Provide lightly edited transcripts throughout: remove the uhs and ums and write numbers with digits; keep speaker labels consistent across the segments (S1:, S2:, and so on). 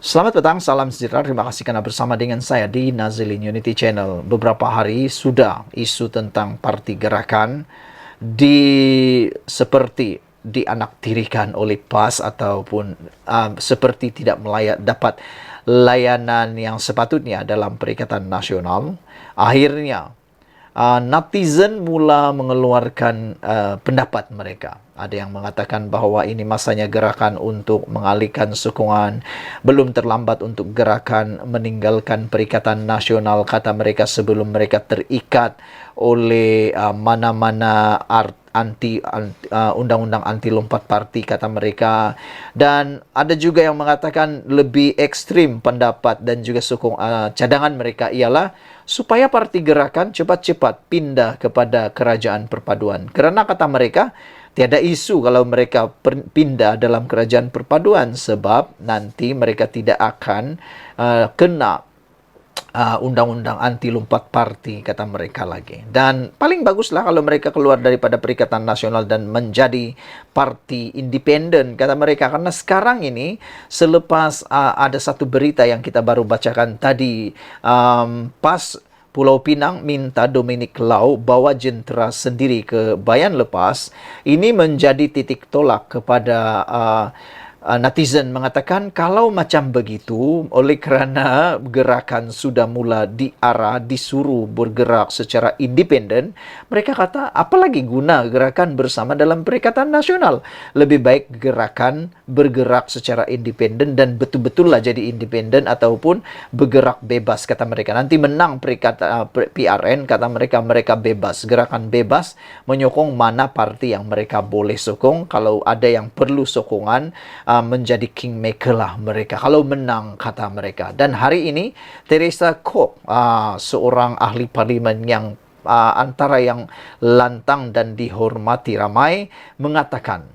S1: Selamat petang, salam sejahtera. Terima kasih karena bersama dengan saya di Nazilin Unity Channel. Beberapa hari sudah isu tentang parti gerakan seperti dianaktirikan oleh PAS ataupun seperti tidak dapat layanan yang sepatutnya dalam Perikatan Nasional. Akhirnya netizen mula mengeluarkan pendapat mereka. Ada yang mengatakan bahwa ini masanya gerakan untuk mengalihkan sokongan. Belum terlambat untuk gerakan meninggalkan Perikatan Nasional, kata mereka, sebelum mereka terikat oleh mana-mana undang-undang anti lompat parti, kata mereka. Dan ada juga yang mengatakan lebih ekstrim pendapat dan juga cadangan mereka ialah supaya parti gerakan cepat-cepat pindah kepada kerajaan perpaduan. Kerana kata mereka, tiada isu kalau mereka pindah dalam kerajaan perpaduan sebab nanti mereka tidak akan kena undang-undang anti lompat parti, kata mereka lagi. Dan paling baguslah kalau mereka keluar daripada Perikatan Nasional dan menjadi parti independen, kata mereka. Karena sekarang ini, selepas ada satu berita yang kita baru bacakan tadi, PAS Pulau Pinang minta Dominic Lau bawa jentera sendiri ke Bayan Lepas. Ini menjadi titik tolak kepada netizen, mengatakan kalau macam begitu, oleh kerana gerakan sudah mula disuruh bergerak secara independen, mereka kata apalagi guna gerakan bersama dalam Perikatan Nasional. Lebih baik gerakan bergerak secara independen dan betul-betullah jadi independen ataupun bergerak bebas, kata mereka. Nanti menang PRN, kata mereka, mereka bebas, gerakan bebas menyokong mana parti yang mereka boleh sokong. Kalau ada yang perlu sokongan, menjadi kingmaker lah mereka kalau menang, kata mereka. Dan hari ini Teresa Kok, seorang ahli parlimen yang antara yang lantang dan dihormati ramai, mengatakan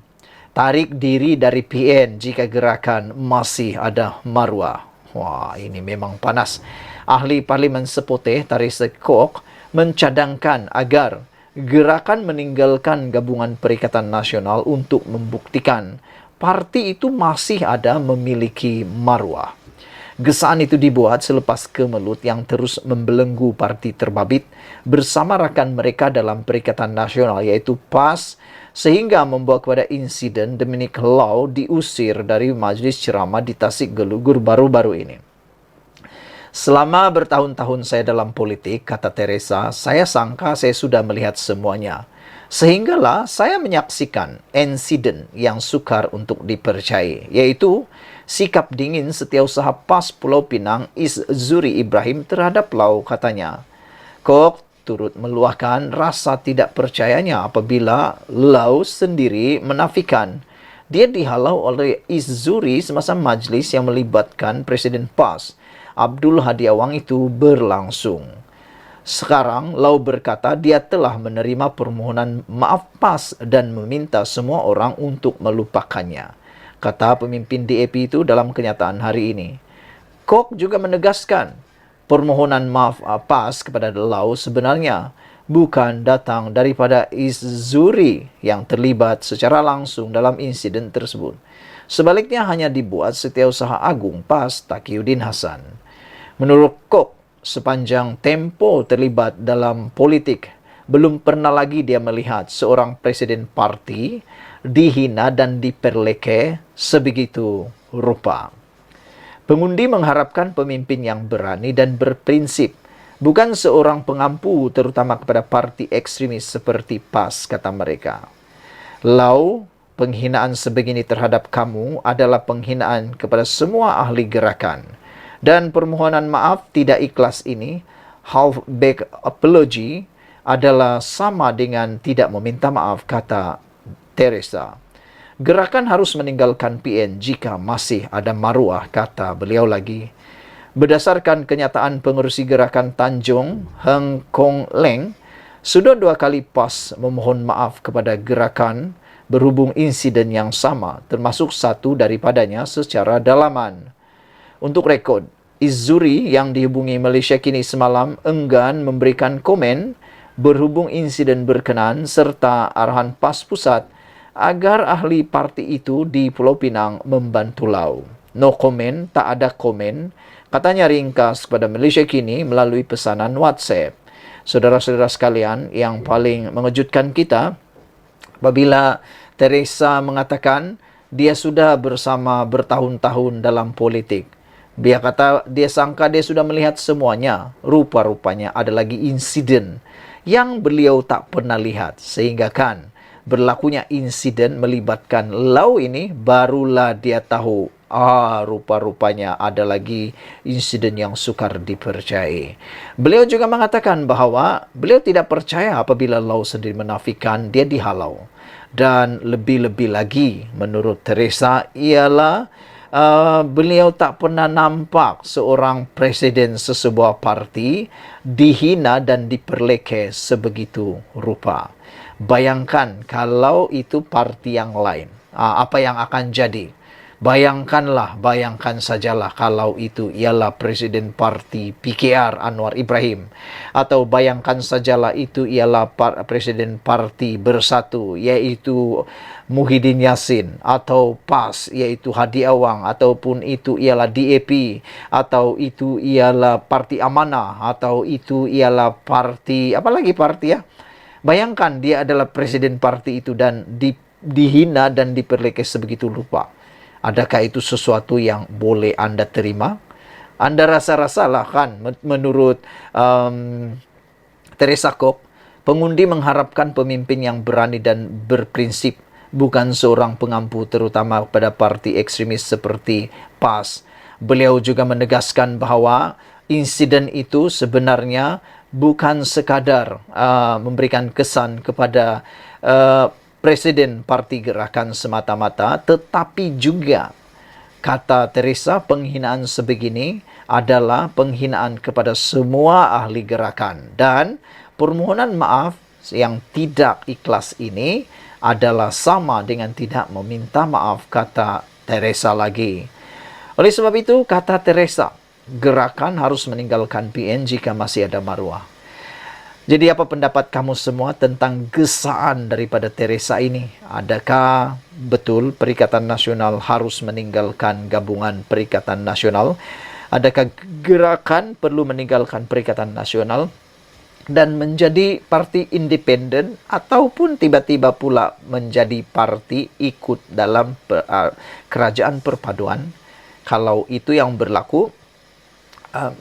S1: tarik diri dari PN jika gerakan masih ada maruah. Wah, ini memang panas. Ahli parlimen seputih Teresa Kok mencadangkan agar gerakan meninggalkan gabungan Perikatan Nasional untuk membuktikan parti itu masih ada memiliki maruah. Gesaan itu dibuat selepas kemelut yang terus membelenggu parti terbabit bersama rakan mereka dalam Perikatan Nasional, yaitu PAS, sehingga membawa kepada insiden Dominic Lau diusir dari majlis ceramah di Tasik Gelugur baru-baru ini. Selama bertahun-tahun saya dalam politik, kata Teresa, saya sangka saya sudah melihat semuanya. Sehinggalah saya menyaksikan insiden yang sukar untuk dipercayai, yaitu sikap dingin setiausaha PAS Pulau Pinang Zuri Ibrahim terhadap Lau, katanya. Kok turut meluahkan rasa tidak percayanya apabila Lau sendiri menafikan dia dihalau oleh Zuri semasa majlis yang melibatkan Presiden PAS Abdul Hadi Awang itu berlangsung. Sekarang, Lau berkata dia telah menerima permohonan maaf PAS dan meminta semua orang untuk melupakannya, kata pemimpin DAP itu dalam kenyataan hari ini. Kok juga menegaskan permohonan maaf PAS kepada Lau sebenarnya bukan datang daripada Zuri yang terlibat secara langsung dalam insiden tersebut. Sebaliknya hanya dibuat Setiausaha Agung PAS Taqiyuddin Hasan. Menurut Kok, sepanjang tempo terlibat dalam politik, belum pernah lagi dia melihat seorang presiden parti dihina dan diperleke sebegitu rupa. Pengundi mengharapkan pemimpin yang berani dan berprinsip, bukan seorang pengampu terutama kepada parti ekstremis seperti PAS, kata mereka. Lau, penghinaan sebegini terhadap kamu adalah penghinaan kepada semua ahli gerakan. Dan permohonan maaf tidak ikhlas ini, half-baked apology, adalah sama dengan tidak meminta maaf, kata Teresa. Gerakan harus meninggalkan PN jika masih ada maruah, kata beliau lagi. Berdasarkan kenyataan pengerusi gerakan Tanjung, Heng Kong Leng, sudah 2 kali PAS memohon maaf kepada gerakan berhubung insiden yang sama, termasuk satu daripadanya secara dalaman. Untuk rekod, Zuri yang dihubungi Malaysia Kini semalam enggan memberikan komen berhubung insiden berkenaan serta arahan PAS Pusat agar ahli parti itu di Pulau Pinang membantu Lau. No comment, tak ada komen. Katanya ringkas kepada Malaysia Kini melalui pesanan WhatsApp. Saudara-saudara sekalian, yang paling mengejutkan kita apabila Teresa mengatakan dia sudah bersama bertahun-tahun dalam politik. Dia kata, dia sangka dia sudah melihat semuanya. Rupa-rupanya ada lagi insiden yang beliau tak pernah lihat. Sehingga kan berlakunya insiden melibatkan Lau ini, barulah dia tahu, rupa-rupanya ada lagi insiden yang sukar dipercayai. Beliau juga mengatakan bahawa beliau tidak percaya apabila Lau sendiri menafikan dia dihalau. Dan lebih-lebih lagi menurut Teresa ialah beliau tak pernah nampak seorang presiden sesebuah parti dihina dan diperlekeh sebegitu rupa. Bayangkan kalau itu parti yang lain, apa yang akan jadi? Bayangkan sajalah kalau itu ialah Presiden Parti PKR Anwar Ibrahim. Atau bayangkan sajalah itu ialah Presiden Parti Bersatu, iaitu Muhyiddin Yassin. Atau PAS, iaitu Hadi Awang. Ataupun itu ialah DAP. Atau itu ialah Parti Amanah. Atau itu ialah parti, apa lagi parti ya? Bayangkan dia adalah Presiden Parti itu dan dihina dan diperlekeh sebegitu rupa. Adakah itu sesuatu yang boleh Anda terima? Anda rasa-rasalah kan, menurut Teresa Kok, pengundi mengharapkan pemimpin yang berani dan berprinsip, bukan seorang pengampu terutama pada parti ekstremis seperti PAS. Beliau juga menegaskan bahawa insiden itu sebenarnya bukan sekadar memberikan kesan kepada Presiden Parti Gerakan semata-mata, tetapi juga, kata Teresa, penghinaan sebegini adalah penghinaan kepada semua ahli gerakan. Dan permohonan maaf yang tidak ikhlas ini adalah sama dengan tidak meminta maaf, kata Teresa lagi. Oleh sebab itu, kata Teresa, gerakan harus meninggalkan PN jika masih ada maruah. Jadi apa pendapat kamu semua tentang gesaan daripada Teresa ini? Adakah betul Perikatan Nasional harus meninggalkan gabungan Perikatan Nasional? Adakah gerakan perlu meninggalkan Perikatan Nasional dan menjadi parti independen, ataupun tiba-tiba pula menjadi parti ikut dalam kerajaan perpaduan? Kalau itu yang berlaku,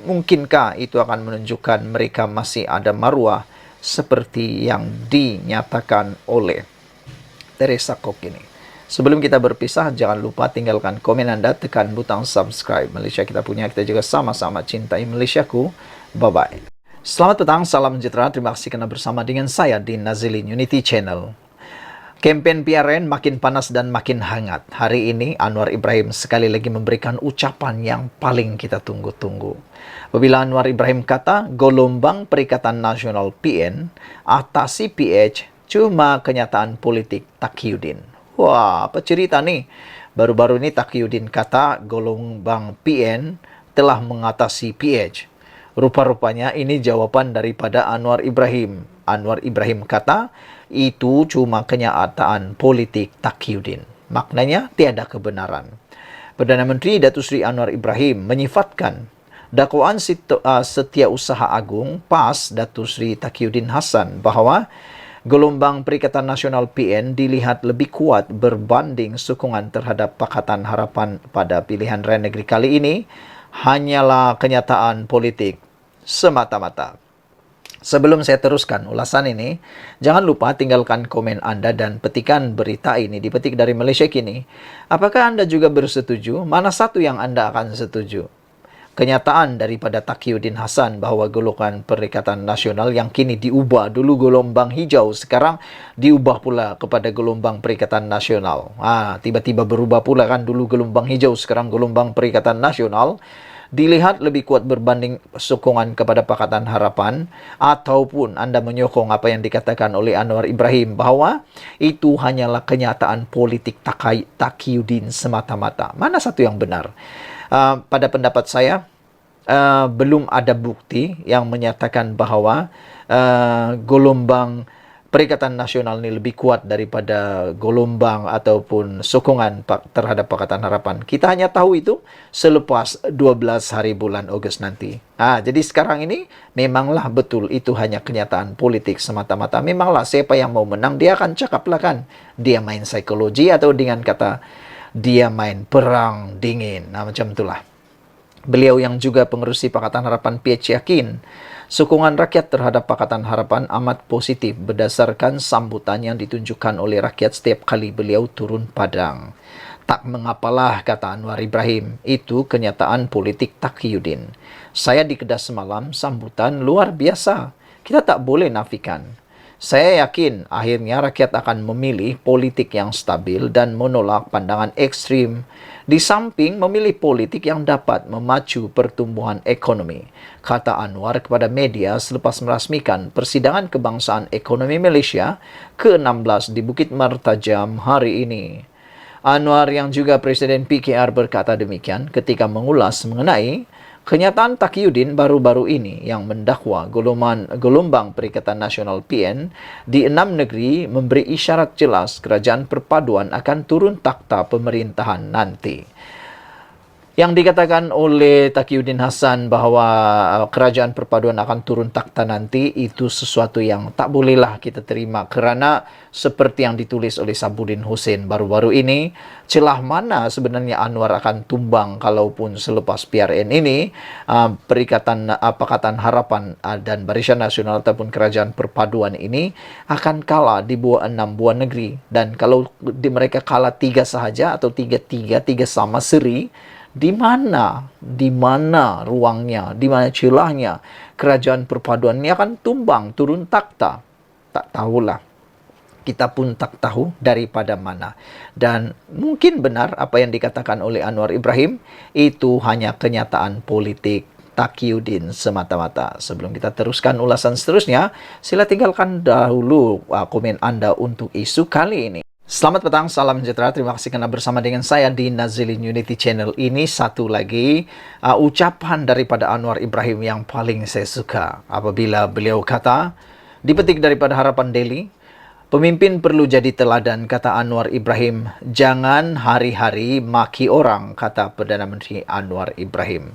S1: mungkinkah itu akan menunjukkan mereka masih ada maruah seperti yang dinyatakan oleh Teresa Kok ini? Sebelum kita berpisah, jangan lupa tinggalkan komen Anda, tekan butang subscribe. Malaysia kita punya, kita juga sama-sama cintai Malaysiaku. Bye-bye. Selamat petang, salam sejahtera. Terima kasih kerana bersama dengan saya di Nazilin Unity Channel. Kempen PRN makin panas dan makin hangat. Hari ini Anwar Ibrahim sekali lagi memberikan ucapan yang paling kita tunggu-tunggu. Apabila Anwar Ibrahim kata, gelombang Perikatan Nasional PN atasi PH cuma kenyataan politik Taqiyuddin. Wah, apa cerita nih? Baru-baru ini Taqiyuddin kata gelombang PN telah mengatasi PH. Rupa-rupanya ini jawaban daripada Anwar Ibrahim. Anwar Ibrahim kata, itu cuma kenyataan politik Taqiyuddin. Maknanya tiada kebenaran. Perdana Menteri Datuk Seri Anwar Ibrahim menyifatkan dakwaan Setiausaha Agung PAS Datuk Seri Taqiyuddin Hasan bahawa gelombang Perikatan Nasional PN dilihat lebih kuat berbanding sokongan terhadap Pakatan Harapan pada pilihan raya negeri kali ini hanyalah kenyataan politik semata-mata. Sebelum saya teruskan ulasan ini, jangan lupa tinggalkan komen Anda dan petikan berita ini dipetik dari Malaysia Kini. Apakah Anda juga bersetuju? Mana satu yang Anda akan setuju? Kenyataan daripada Taqiyuddin Hasan bahawa golongan Perikatan Nasional yang kini diubah, dulu gelombang hijau, sekarang diubah pula kepada gelombang Perikatan Nasional. Tiba-tiba berubah pula kan, dulu gelombang hijau, sekarang gelombang Perikatan Nasional. Dilihat lebih kuat berbanding sokongan kepada Pakatan Harapan, ataupun Anda menyokong apa yang dikatakan oleh Anwar Ibrahim bahawa itu hanyalah kenyataan politik Taqiyuddin semata-mata. Mana satu yang benar? Pada pendapat saya, belum ada bukti yang menyatakan bahawa gelombang Perikatan Nasional ini lebih kuat daripada gelombang ataupun sokongan terhadap Pakatan Harapan. Kita hanya tahu itu selepas 12 hari bulan Ogos nanti. Jadi sekarang ini memanglah betul itu hanya kenyataan politik semata-mata. Memanglah siapa yang mau menang dia akan cakap lah kan. Dia main psikologi atau dengan kata dia main perang dingin. Macam itulah. Beliau yang juga pengerusi Pakatan Harapan PH yakin sokongan rakyat terhadap Pakatan Harapan amat positif berdasarkan sambutan yang ditunjukkan oleh rakyat setiap kali beliau turun padang. Tak mengapalah, kata Anwar Ibrahim, itu kenyataan politik Taqiyuddin. Saya di Kedah semalam, sambutan luar biasa. Kita tak boleh nafikan. Saya yakin akhirnya rakyat akan memilih politik yang stabil dan menolak pandangan ekstrim. Di samping memilih politik yang dapat memacu pertumbuhan ekonomi, kata Anwar kepada media selepas merasmikan persidangan kebangsaan ekonomi Malaysia ke-16 di Bukit Mertajam hari ini. Anwar yang juga Presiden PKR berkata demikian ketika mengulas mengenai kenyataan Taqiyuddin baru-baru ini yang mendakwa gelombang Perikatan Nasional PN di 6 negeri memberi isyarat jelas kerajaan perpaduan akan turun takhta pemerintahan nanti. Yang dikatakan oleh Taqiyuddin Hasan bahawa kerajaan perpaduan akan turun takhta nanti itu sesuatu yang tak bolehlah kita terima kerana seperti yang ditulis oleh Sabuddin Hussein baru-baru ini, celah mana sebenarnya Anwar akan tumbang kalaupun selepas PRN ini Pakatan Harapan dan Barisan Nasional ataupun kerajaan perpaduan ini akan kalah di 6 buah negeri. Dan kalau mereka kalah 3 sahaja atau 3 sama seri, di mana ruangnya, di mana celahnya kerajaan perpaduan ini akan tumbang, turun takhta? Tak tahulah. Kita pun tak tahu daripada mana. Dan mungkin benar apa yang dikatakan oleh Anwar Ibrahim, itu hanya kenyataan politik Taqiyuddin semata-mata. Sebelum kita teruskan ulasan seterusnya, sila tinggalkan dahulu komen anda untuk isu kali ini. Selamat petang, salam sejahtera. Terima kasih kerana bersama dengan saya di Nazilin Unity Channel ini. Satu lagi ucapan daripada Anwar Ibrahim yang paling saya suka apabila beliau kata, dipetik daripada Harapan Daily, pemimpin perlu jadi teladan, kata Anwar Ibrahim. Jangan hari-hari maki orang, kata Perdana Menteri Anwar Ibrahim.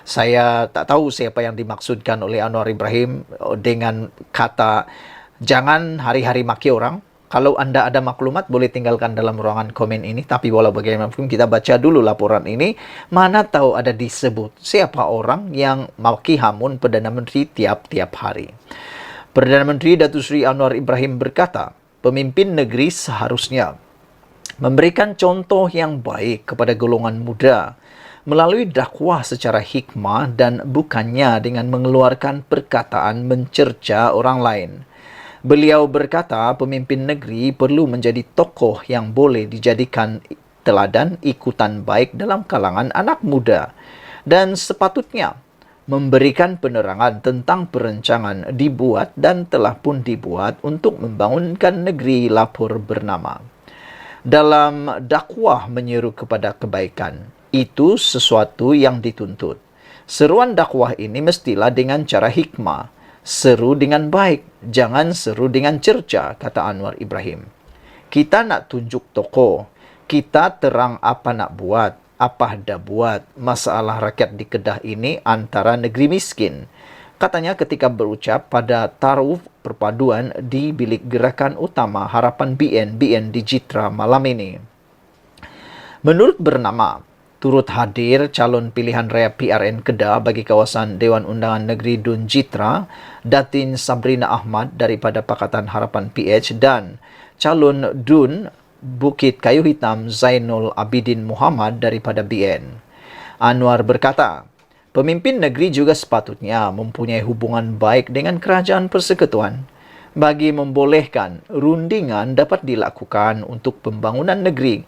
S1: Saya tak tahu siapa yang dimaksudkan oleh Anwar Ibrahim dengan kata jangan hari-hari maki orang. Kalau anda ada maklumat, boleh tinggalkan dalam ruangan komen ini. Tapi walau bagaimanapun, kita baca dulu laporan ini. Mana tahu ada disebut siapa orang yang maki hamun Perdana Menteri tiap-tiap hari. Perdana Menteri Datuk Seri Anwar Ibrahim berkata, pemimpin negeri seharusnya memberikan contoh yang baik kepada golongan muda melalui dakwah secara hikmah dan bukannya dengan mengeluarkan perkataan mencerca orang lain. Beliau berkata pemimpin negeri perlu menjadi tokoh yang boleh dijadikan teladan ikutan baik dalam kalangan anak muda dan sepatutnya memberikan penerangan tentang perencanaan dibuat dan telah pun dibuat untuk membangunkan negeri lapor bernama. Dalam dakwah menyeru kepada kebaikan, itu sesuatu yang dituntut. Seruan dakwah ini mestilah dengan cara hikmah. Seru dengan baik, jangan seru dengan cerca, kata Anwar Ibrahim. Kita nak tunjuk tokoh, kita terang apa nak buat, apa dah buat. Masalah rakyat di Kedah ini antara negeri miskin. Katanya ketika berucap pada taruh perpaduan di bilik gerakan utama Harapan BN di Jitra malam ini. Menurut bernama, turut hadir calon pilihan raya PRN Kedah bagi kawasan Dewan Undangan Negeri Dun Jitra, Datin Sabrina Ahmad daripada Pakatan Harapan PH dan calon Dun Bukit Kayu Hitam Zainul Abidin Muhammad daripada BN. Anwar berkata, pemimpin negeri juga sepatutnya mempunyai hubungan baik dengan kerajaan persekutuan bagi membolehkan rundingan dapat dilakukan untuk pembangunan negeri,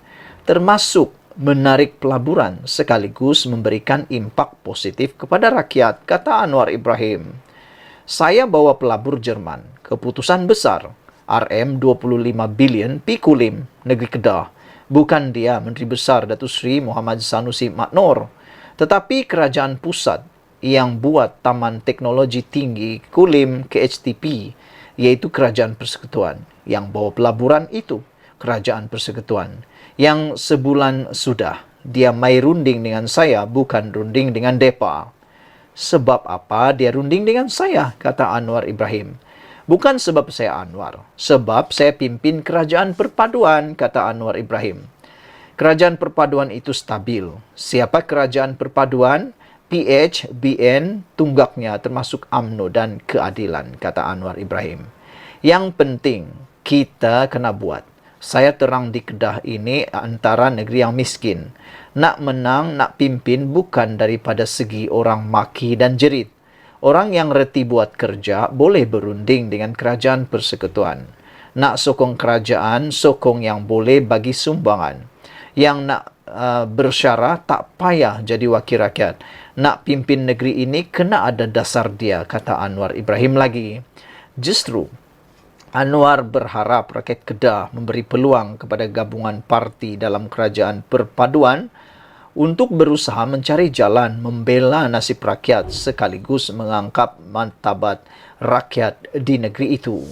S1: termasuk menarik pelaburan sekaligus memberikan impak positif kepada rakyat, kata Anwar Ibrahim. Saya bawa pelabur Jerman, keputusan besar, RM25 bilion pi Kulim, negeri Kedah. Bukan dia Menteri Besar Datuk Seri Muhammad Sanusi Maknor, tetapi kerajaan pusat yang buat Taman Teknologi Tinggi Kulim KHTP yaitu kerajaan persekutuan. Yang bawa pelaburan itu kerajaan persekutuan. Yang sebulan sudah dia mai runding dengan saya, bukan runding dengan depa. Sebab apa dia runding dengan saya, kata Anwar Ibrahim. Bukan sebab saya Anwar, sebab saya pimpin kerajaan perpaduan, kata Anwar Ibrahim. Kerajaan perpaduan itu stabil. Siapa kerajaan perpaduan? PH, BN, tunggaknya termasuk UMNO dan keadilan, kata Anwar Ibrahim. Yang penting, kita kena buat. Saya terang di Kedah ini antara negeri yang miskin. Nak menang, nak pimpin bukan daripada segi orang maki dan jerit. Orang yang reti buat kerja boleh berunding dengan kerajaan persekutuan. Nak sokong kerajaan, sokong yang boleh bagi sumbangan. Yang nak bersyarah tak payah jadi wakil rakyat. Nak pimpin negeri ini kena ada dasar dia, kata Anwar Ibrahim lagi. Justru Anwar berharap rakyat Kedah memberi peluang kepada gabungan parti dalam kerajaan perpaduan untuk berusaha mencari jalan membela nasib rakyat sekaligus mengangkat martabat rakyat di negeri itu.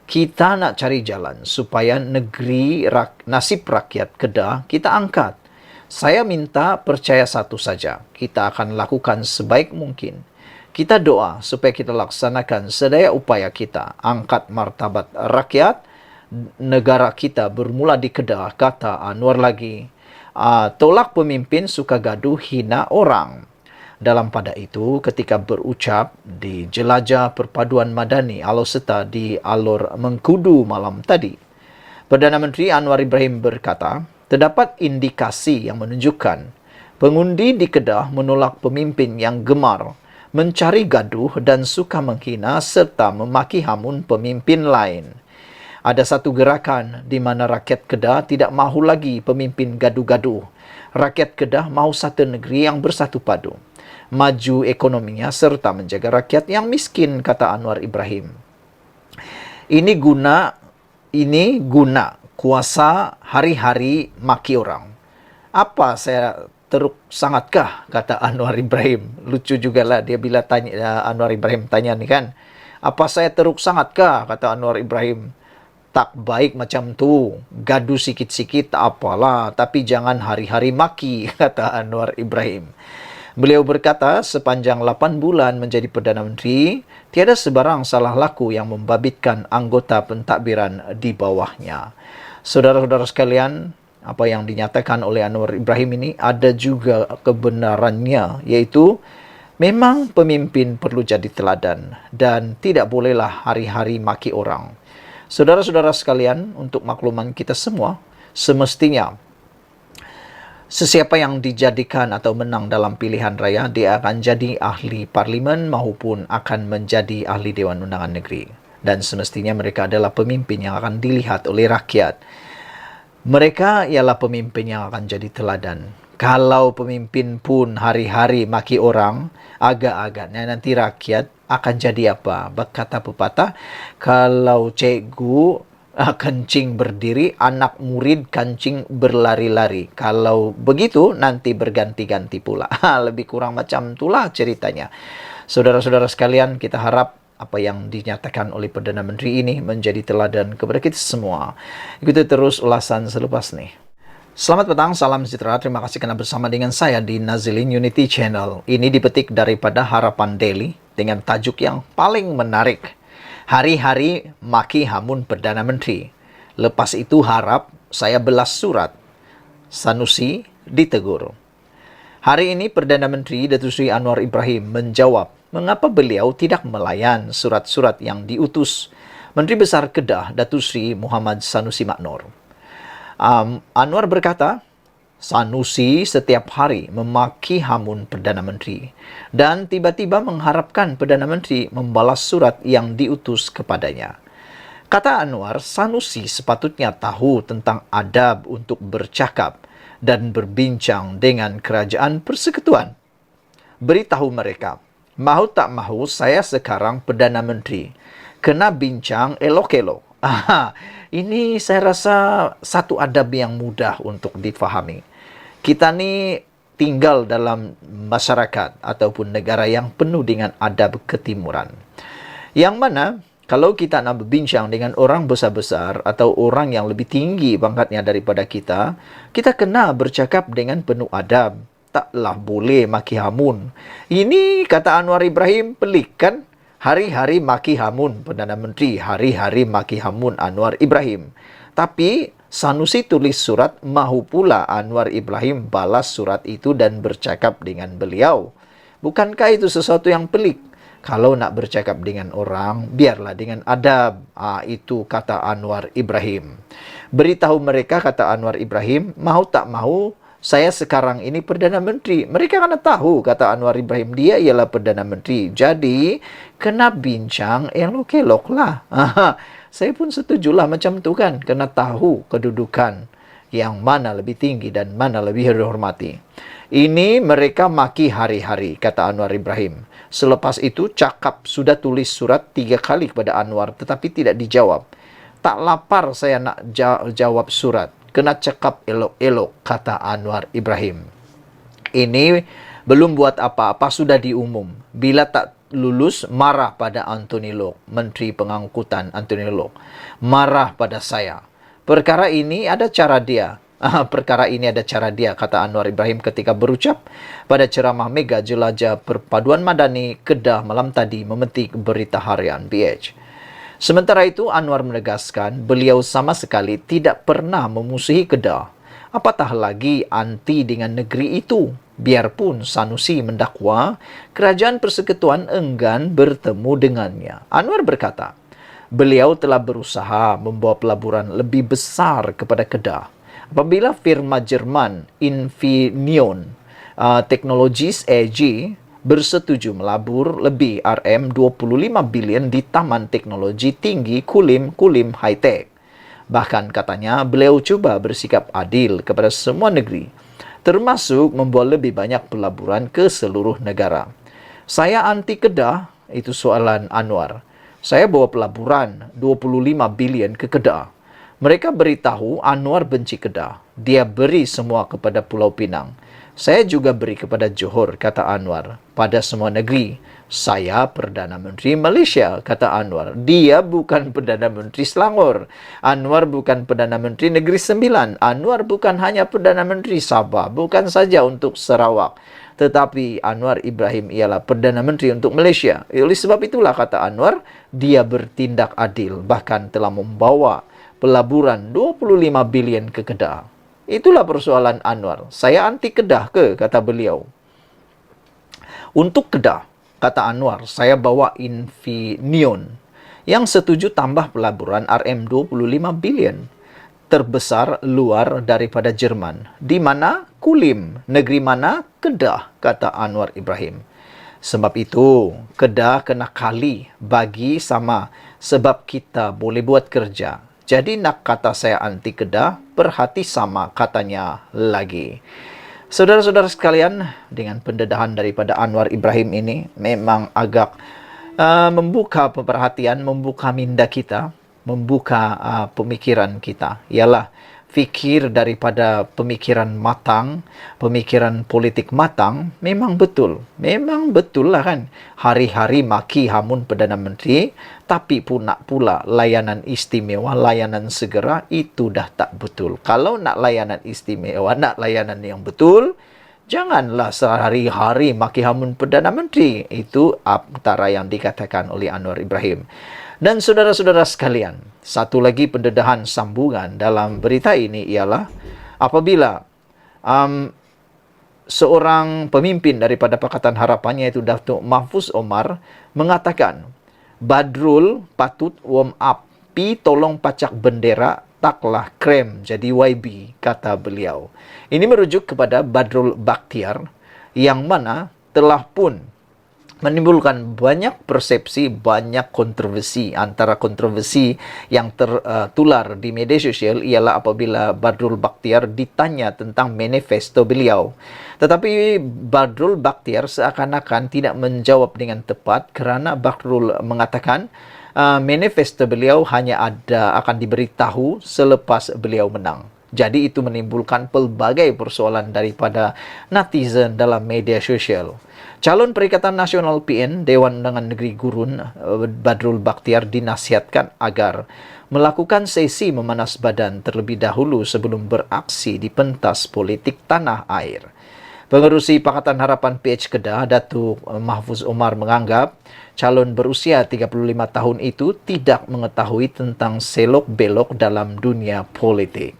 S1: Kita nak cari jalan supaya nasib rakyat Kedah kita angkat. Saya minta percaya satu saja, kita akan lakukan sebaik mungkin. Kita doa supaya kita laksanakan sedaya upaya kita, angkat martabat rakyat, negara kita bermula di Kedah, kata Anwar lagi. Tolak pemimpin suka gaduh, hina orang. Dalam pada itu, ketika berucap di Jelajah Perpaduan Madani Alor-Setar di Alor Mengkudu malam tadi, Perdana Menteri Anwar Ibrahim berkata, terdapat indikasi yang menunjukkan pengundi di Kedah menolak pemimpin yang gemar, mencari gaduh dan suka menghina serta memaki hamun pemimpin lain. Ada satu gerakan di mana rakyat Kedah tidak mahu lagi pemimpin gaduh-gaduh. Rakyat Kedah mahu satu negeri yang bersatu padu, maju ekonominya serta menjaga rakyat yang miskin, kata Anwar Ibrahim. Ini guna kuasa hari-hari maki orang. Apa saya teruk sangatkah, kata Anwar Ibrahim. Lucu jugalah dia bila tanya, Anwar Ibrahim tanya ni kan. Apa saya teruk sangatkah, kata Anwar Ibrahim. Tak baik macam tu. Gaduh sikit-sikit tak apalah, tapi jangan hari-hari maki, kata Anwar Ibrahim. Beliau berkata, sepanjang 8 bulan menjadi Perdana Menteri, tiada sebarang salah laku yang membabitkan anggota pentadbiran di bawahnya. Saudara-saudara sekalian, apa yang dinyatakan oleh Anwar Ibrahim ini ada juga kebenarannya, yaitu memang pemimpin perlu jadi teladan dan tidak bolehlah hari-hari maki orang. Saudara-saudara sekalian, untuk makluman kita semua, semestinya sesiapa yang dijadikan atau menang dalam pilihan raya, dia akan jadi ahli parlimen maupun akan menjadi ahli Dewan Undangan Negeri. Dan semestinya mereka adalah pemimpin yang akan dilihat oleh rakyat. Mereka ialah pemimpin yang akan jadi teladan. Kalau pemimpin pun hari-hari maki orang, agak-agaknya nanti rakyat akan jadi apa? Berkata pepatah, kalau cikgu kencing berdiri, anak murid kancing berlari-lari. Kalau begitu, nanti berganti-ganti pula. Lebih kurang macam itulah ceritanya. Saudara-saudara sekalian, kita harap apa yang dinyatakan oleh Perdana Menteri ini menjadi teladan kepada kita semua. Ikuti terus ulasan selepas ini. Selamat petang, salam sejahtera. Terima kasih kerana bersama dengan saya di Nazilin Unity Channel. Ini dipetik daripada Harapan Daily dengan tajuk yang paling menarik. Hari-hari maki hamun Perdana Menteri. Lepas itu harap saya belas surat. Sanusi ditegur. Hari ini Perdana Menteri Datuk Seri Anwar Ibrahim menjawab mengapa beliau tidak melayan surat-surat yang diutus Menteri Besar Kedah Datuk Seri Muhammad Sanusi Maknor. Anwar berkata, Sanusi setiap hari memaki hamun Perdana Menteri dan tiba-tiba mengharapkan Perdana Menteri membalas surat yang diutus kepadanya. Kata Anwar, Sanusi sepatutnya tahu tentang adab untuk bercakap dan berbincang dengan kerajaan persekutuan. Beritahu mereka, mahu tak mahu saya sekarang Perdana Menteri. Kena bincang elok-elok. Ini saya rasa satu adab yang mudah untuk difahami. Kita ni tinggal dalam masyarakat ataupun negara yang penuh dengan adab ketimuran. Yang mana Kalau kita nak berbincang dengan orang besar-besar atau orang yang lebih tinggi pangkatnya daripada kita, kita kena bercakap dengan penuh adab. Taklah boleh maki hamun. Ini kata Anwar Ibrahim pelik kan? Hari-hari maki hamun Perdana Menteri, hari-hari maki hamun Anwar Ibrahim. Tapi Sanusi tulis surat, mahu pula Anwar Ibrahim balas surat itu dan bercakap dengan beliau. Bukankah itu sesuatu yang pelik? Kalau nak bercakap dengan orang, biarlah dengan adab. Itu kata Anwar Ibrahim. Beritahu mereka, kata Anwar Ibrahim, mahu tak mahu, saya sekarang ini Perdana Menteri. Mereka kena tahu, kata Anwar Ibrahim, dia ialah Perdana Menteri. Jadi, kena bincang elok-elok lah. Saya pun setujulah macam tu kan. Kena tahu kedudukan yang mana lebih tinggi dan mana lebih dihormati. Ini mereka maki hari-hari, kata Anwar Ibrahim. Selepas itu, cakap sudah tulis surat 3 kali kepada Anwar, tetapi tidak dijawab. Tak lapar saya nak jawab surat. Kena cakap elok-elok, kata Anwar Ibrahim. Ini belum buat apa-apa, sudah diumum. Bila tak lulus, marah pada Anthony Loke, Menteri Pengangkutan Anthony Loke. Marah pada saya. Perkara ini ada cara dia. Kata Anwar Ibrahim ketika berucap pada ceramah Mega Jelajah Perpaduan Madani Kedah malam tadi memetik Berita Harian PH. Sementara itu, Anwar menegaskan beliau sama sekali tidak pernah memusuhi Kedah. Apatah lagi anti dengan negeri itu. Biarpun Sanusi mendakwa, Kerajaan Persekutuan enggan bertemu dengannya. Anwar berkata, beliau telah berusaha membawa pelaburan lebih besar kepada Kedah. Apabila firma Jerman Infineon Technologies AG bersetuju melabur lebih RM25 bilion di Taman Teknologi Tinggi Kulim High Tech. Bahkan katanya beliau cuba bersikap adil kepada semua negeri, termasuk membawa lebih banyak pelaburan ke seluruh negara. Saya anti Kedah, itu soalan Anwar. Saya bawa pelaburan 25 bilion ke Kedah. Mereka beritahu Anwar benci Kedah. Dia beri semua kepada Pulau Pinang. Saya juga beri kepada Johor, kata Anwar. Pada semua negeri. Saya Perdana Menteri Malaysia, kata Anwar. Dia bukan Perdana Menteri Selangor. Anwar bukan Perdana Menteri Negeri Sembilan. Anwar bukan hanya Perdana Menteri Sabah. Bukan saja untuk Sarawak. Tetapi Anwar Ibrahim ialah Perdana Menteri untuk Malaysia. Oleh sebab itulah, kata Anwar, dia bertindak adil. Bahkan telah membawa pelaburan 25 bilion ke Kedah. Itulah persoalan Anwar. Saya anti Kedah ke, kata beliau. Untuk Kedah, kata Anwar, saya bawa Infineon yang setuju tambah pelaburan RM25 bilion. Terbesar luar daripada Jerman. Di mana? Kulim. Negeri mana? Kedah, kata Anwar Ibrahim. Sebab itu, Kedah kena kali bagi sama sebab kita boleh buat kerja. Jadi nak kata saya anti Kedah, perhati sama katanya lagi. Saudara-saudara sekalian, dengan pendedahan daripada Anwar Ibrahim ini memang agak membuka perhatian, membuka minda kita, membuka pemikiran kita. Ialah fikir daripada pemikiran matang, pemikiran politik matang, memang betul. Memang betul lah kan. Hari-hari maki hamun Perdana Menteri, tapi pun nak pula layanan istimewa, layanan segera, itu dah tak betul. Kalau nak layanan istimewa, nak layanan yang betul, janganlah sehari-hari maki hamun Perdana Menteri. Itu antara yang dikatakan oleh Anwar Ibrahim. Dan saudara-saudara sekalian, satu lagi pendedahan sambungan dalam berita ini ialah apabila seorang pemimpin daripada Pakatan Harapan, iaitu Datuk Mahfuz Omar, mengatakan Badrul patut warm up, pi tolong pacak bendera, taklah krem jadi YB, kata beliau. Ini merujuk kepada Badrul Bakhtiar yang mana telah pun menimbulkan banyak persepsi, banyak kontroversi. Antara kontroversi yang tertular di media sosial ialah apabila Badrul Bakhtiar ditanya tentang manifesto beliau. Tetapi Badrul Bakhtiar seakan-akan tidak menjawab dengan tepat kerana Badrul mengatakan manifesto beliau hanya akan diberitahu selepas beliau menang. Jadi itu menimbulkan pelbagai persoalan daripada netizen dalam media sosial. Calon Perikatan Nasional PN Dewan Undangan Negeri Gurun Badrul Bakhtiar dinasihatkan agar melakukan sesi memanas badan terlebih dahulu sebelum beraksi di pentas politik tanah air. Pengerusi Pakatan Harapan PH Kedah, Datuk Mahfuz Omar menganggap calon berusia 35 tahun itu tidak mengetahui tentang selok-belok dalam dunia politik.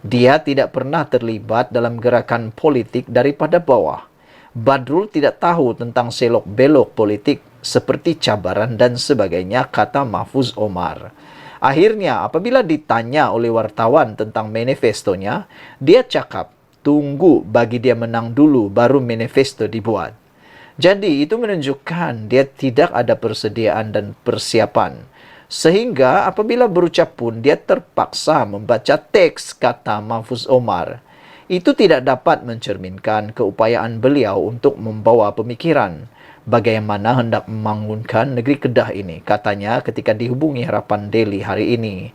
S1: Dia tidak pernah terlibat dalam gerakan politik daripada bawah. Badrul tidak tahu tentang selok-belok politik seperti cabaran dan sebagainya, kata Mahfuz Omar. Akhirnya, apabila ditanya oleh wartawan tentang manifestonya, dia cakap, tunggu bagi dia menang dulu baru manifesto dibuat. Jadi, itu menunjukkan dia tidak ada persediaan dan persiapan. Sehingga apabila berucap pun dia terpaksa membaca teks, kata Mahfuz Omar. Itu tidak dapat mencerminkan keupayaan beliau untuk membawa pemikiran bagaimana hendak membangunkan negeri Kedah ini, katanya ketika dihubungi Harapan Daily hari ini.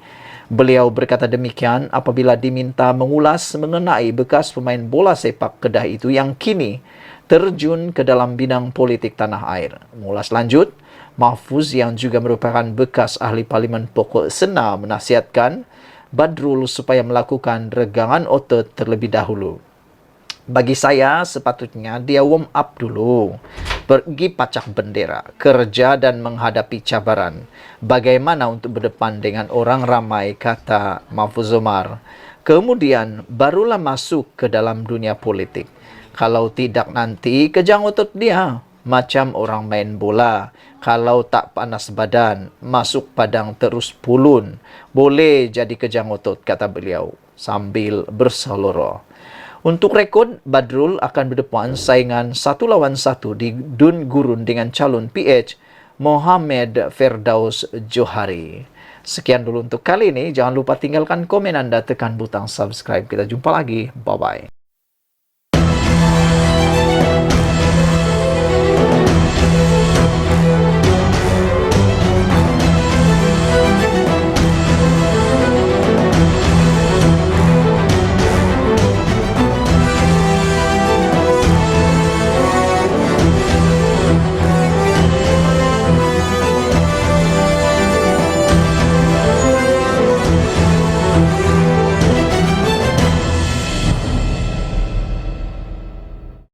S1: Beliau berkata demikian apabila diminta mengulas mengenai bekas pemain bola sepak Kedah itu yang kini terjun ke dalam bidang politik tanah air. Mengulas lanjut, Mahfuz yang juga merupakan bekas ahli Parlimen Pokok Sena menasihatkan Badrul supaya melakukan regangan otot terlebih dahulu. Bagi saya, sepatutnya dia warm up dulu. Pergi pacak bendera, kerja dan menghadapi cabaran. Bagaimana untuk berdepan dengan orang ramai, kata Mahfuz Omar. Kemudian, barulah masuk ke dalam dunia politik. Kalau tidak nanti, kejang otot dia. Macam orang main bola. Kalau tak panas badan, masuk padang terus pulun. Boleh jadi kejang otot, kata beliau, sambil berseloroh. Untuk rekod, Badrul akan berdepan saingan 1-1 di Dun Gurun dengan calon PH Mohamed Firdaus Johari. Sekian dulu untuk kali ini. Jangan lupa tinggalkan komen Anda, tekan butang subscribe. Kita jumpa lagi. Bye-bye.